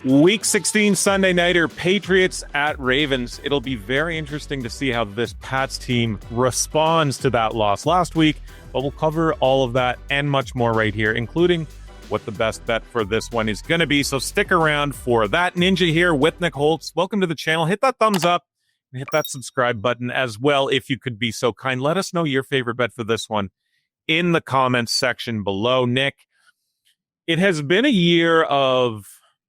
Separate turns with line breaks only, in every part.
Week 16 Sunday nighter, Patriots at Ravens. It'll be very interesting to see how this Pats team responds to that loss last week, but we'll cover all of that and much more right here, including what the best bet for this one is going to be. So stick around for that. Ninja here with Nick Holz. Welcome to the channel. Hit that thumbs up and hit that subscribe button as well if you could be so kind. Let us know your favorite bet for this one in the comments section below. Nick, it has been a year of,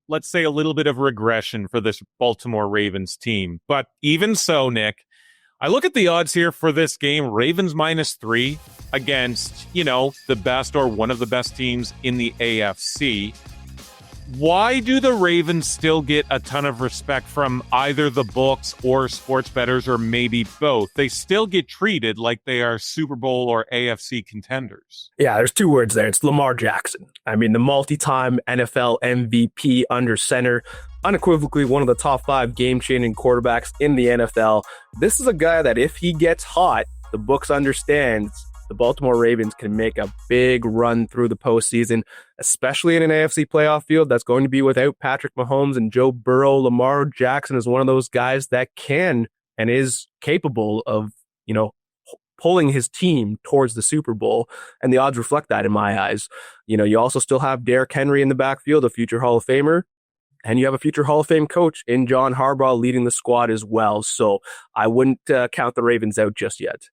let's say, a little bit of regression for this Baltimore Ravens team. But even so, Nick, I look at the odds here for this game. Ravens -3 against, the best or one of the best teams in the AFC. Why do the Ravens still get a ton of respect from either the books or sports bettors, or maybe both? They still get treated like they are Super Bowl or AFC contenders.
Yeah, there's two words there. It's Lamar Jackson. I mean, the multi-time NFL MVP under center, unequivocally one of the top 5 game-changing quarterbacks in the NFL. This is a guy that if he gets hot, the books understand the Baltimore Ravens can make a big run through the postseason, especially in an AFC playoff field that's going to be without Patrick Mahomes and Joe Burrow. Lamar Jackson is one of those guys that can and is capable of, pulling his team towards the Super Bowl, and the odds reflect that in my eyes. You also still have Derrick Henry in the backfield, a future Hall of Famer, and you have a future Hall of Fame coach in John Harbaugh leading the squad as well. So I wouldn't count the Ravens out just yet.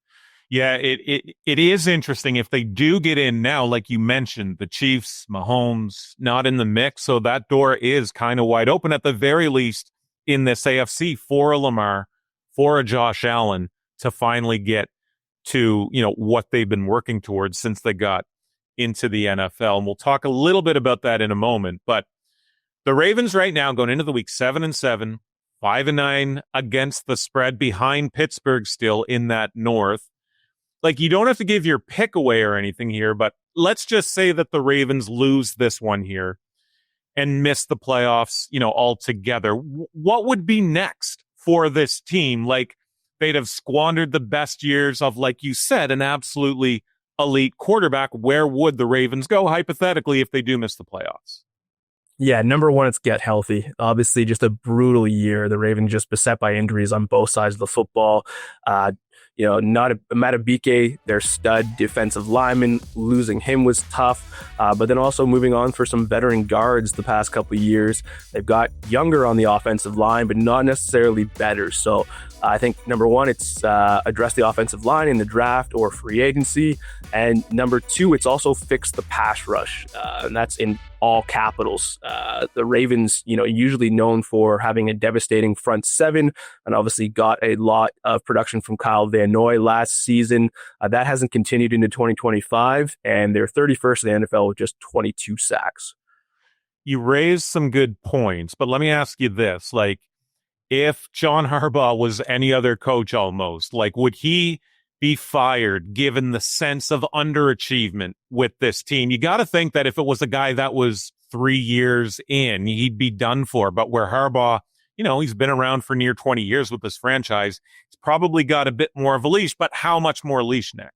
Yeah, it is interesting if they do get in now, like you mentioned, the Chiefs, Mahomes, not in the mix. So that door is kind of wide open at the very least in this AFC for a Lamar, for a Josh Allen to finally get to, what they've been working towards since they got into the NFL. And we'll talk a little bit about that in a moment. But the Ravens right now going into the week 7-7, 5-9 against the spread, behind Pittsburgh still in that North. Like, you don't have to give your pick away or anything here, but let's just say that the Ravens lose this one here and miss the playoffs, altogether. What would be next for this team? Like, they'd have squandered the best years of, like you said, an absolutely elite quarterback. Where would the Ravens go, hypothetically, if they do miss the playoffs?
Yeah, number one, it's get healthy. Obviously, just a brutal year. The Ravens just beset by injuries on both sides of the football. Matabike, their stud defensive lineman, losing him was tough. But then also moving on for some veteran guards the past couple of years. They've got younger on the offensive line, but not necessarily better. So I think number one, it's address the offensive line in the draft or free agency. And number two, it's also fix the pass rush. And that's in all capitals. The Ravens, usually known for having a devastating front seven, and obviously got a lot of production from Kyle Van Noy last season. That hasn't continued into 2025, and they're 31st in the NFL with just 22 sacks.
You raised some good points, but let me ask you this. Like, if John Harbaugh was any other coach almost, like, would he be fired given the sense of underachievement with this team? You got to think that if it was a guy that was 3 years in, he'd be done for. But where Harbaugh, he's been around for near 20 years with this franchise, he's probably got a bit more of a leash. But how much more leash, Nick?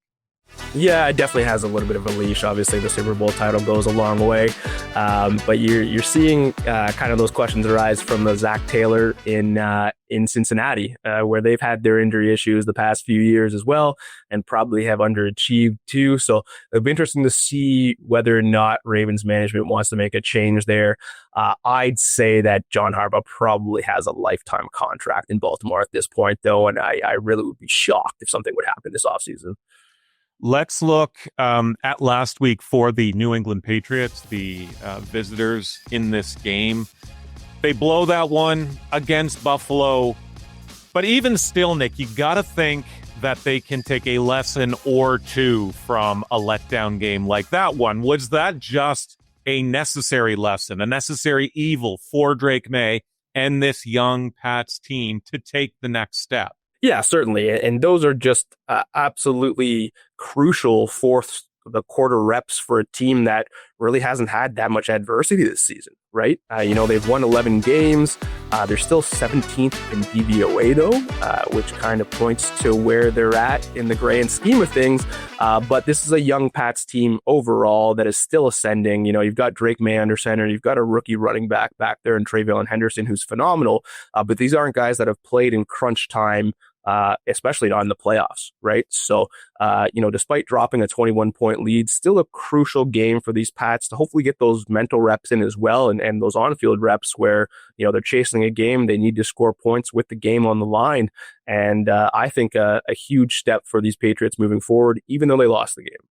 Yeah, it definitely has a little bit of a leash. Obviously, the Super Bowl title goes a long way. But you're seeing kind of those questions arise from the Zach Taylor in Cincinnati, where they've had their injury issues the past few years as well, and probably have underachieved too. So it'll be interesting to see whether or not Ravens management wants to make a change there. I'd say that John Harbaugh probably has a lifetime contract in Baltimore at this point, though, and I really would be shocked if something would happen this offseason.
Let's look at last week for the New England Patriots, the visitors in this game. They blow that one against Buffalo. But even still, Nick, you got to think that they can take a lesson or two from a letdown game like that one. Was that just a necessary lesson, a necessary evil for Drake May and this young Pats team to take the next step?
Yeah, certainly. And those are just absolutely crucial fourth the quarter reps for a team that really hasn't had that much adversity this season, right? They've won 11 games. They're still 17th in DVOA though, which kind of points to where they're at in the grand scheme of things. But this is a young Pats team overall that is still ascending. You've got Drake May under center. You've got a rookie running back there in Travion Henderson, who's phenomenal. But these aren't guys that have played in crunch time, especially not in the playoffs, right? So, despite dropping a 21-point lead, still a crucial game for these Pats to hopefully get those mental reps in as well, and those on-field reps where, they're chasing a game, they need to score points with the game on the line. And I think a huge step for these Patriots moving forward, even though they lost the game.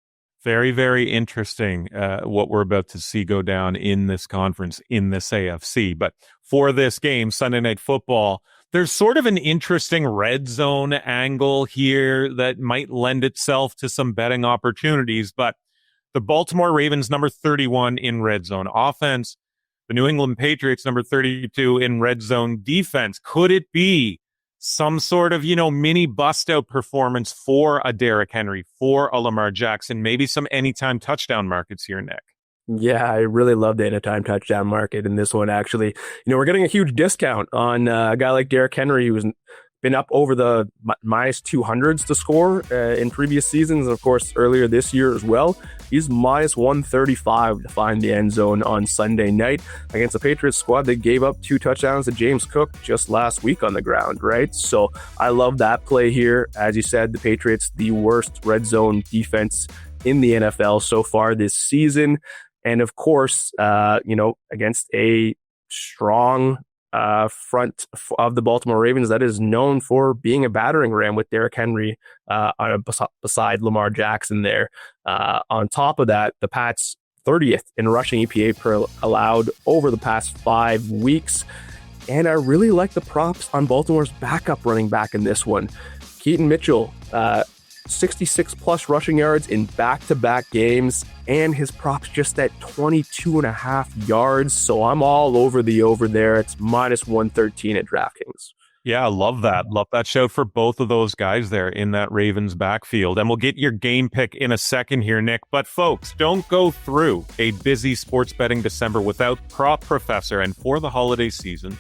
Very, very interesting what we're about to see go down in this conference, in this AFC. But for this game, Sunday Night Football, there's sort of an interesting red zone angle here that might lend itself to some betting opportunities. But the Baltimore Ravens, number 31 in red zone offense, the New England Patriots, number 32 in red zone defense. Could it be some sort of, mini bust-out performance for a Derrick Henry, for a Lamar Jackson, maybe some anytime touchdown markets here, Nick?
Yeah, I really love the anytime touchdown market in this one, actually. We're getting a huge discount on a guy like Derrick Henry, who's been up over the minus 200s to score in previous seasons. And of course, earlier this year as well. He's minus 135 to find the end zone on Sunday night against the Patriots squad that gave up 2 touchdowns to James Cook just last week on the ground, right? So I love that play here. As you said, the Patriots, the worst red zone defense in the NFL so far this season. And of course, against a strong front of the Baltimore Ravens that is known for being a battering ram with Derrick Henry beside Lamar Jackson there. On top of that, the Pats 30th in rushing EPA per allowed over the past 5 weeks. And I really like the props on Baltimore's backup running back in this one. Keaton Mitchell, 66 plus rushing yards in back-to-back games, and his props just at 22.5 yards. So I'm all over the over there. It's minus 113 at DraftKings.
Yeah, I love that. Love that shout for both of those guys there in that Ravens backfield. And we'll get your game pick in a second here, Nick. But folks, don't go through a busy sports betting December without Prop Professor. And for the holiday season,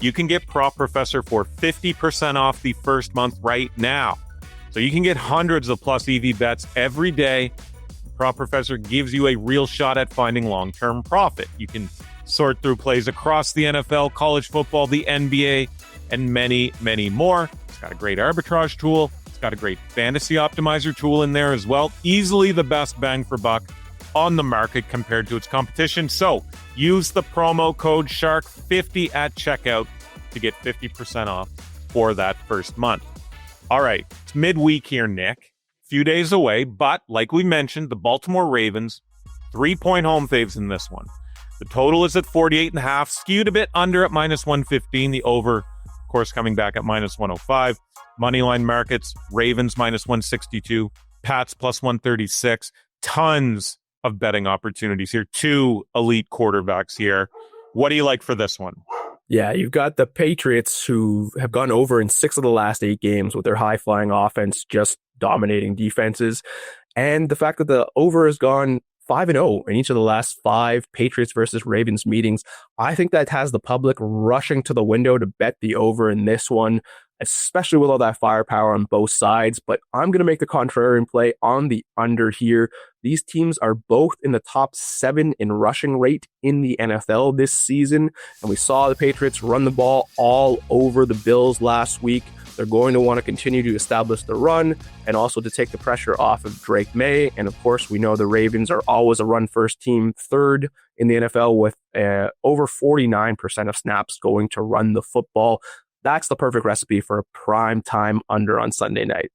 you can get Prop Professor for 50% off the first month right now. So you can get hundreds of plus EV bets every day. Prop Professor gives you a real shot at finding long-term profit. You can sort through plays across the NFL, college football, the NBA, and many, many more. It's got a great arbitrage tool. It's got a great fantasy optimizer tool in there as well. Easily the best bang for buck on the market compared to its competition. So use the promo code SHARK50 at checkout to get 50% off for that first month. All right, it's midweek here, Nick. Few days away, but like we mentioned, the Baltimore Ravens, 3-point home faves in this one. The total is at 48.5, skewed a bit under at minus 115. The over, of course, coming back at minus 105. Moneyline markets, Ravens minus 162, Pats plus 136. Tons of betting opportunities here. 2 elite quarterbacks here. What do you like for this one?
Yeah, you've got the Patriots who have gone over in 6 of the last 8 games with their high-flying offense just dominating defenses. And the fact that the over has gone 5-0 in each of the last 5 Patriots versus Ravens meetings. I think that has the public rushing to the window to bet the over in this one, especially with all that firepower on both sides. But I'm going to make the contrarian play on the under here. These teams are both in the top 7 in rushing rate in the NFL this season. And we saw the Patriots run the ball all over the Bills last week. They're going to want to continue to establish the run and also to take the pressure off of Drake May. And of course, we know the Ravens are always a run-first team, 3rd in the NFL with over 49% of snaps going to run the football. That's the perfect recipe for a prime time under on Sunday night.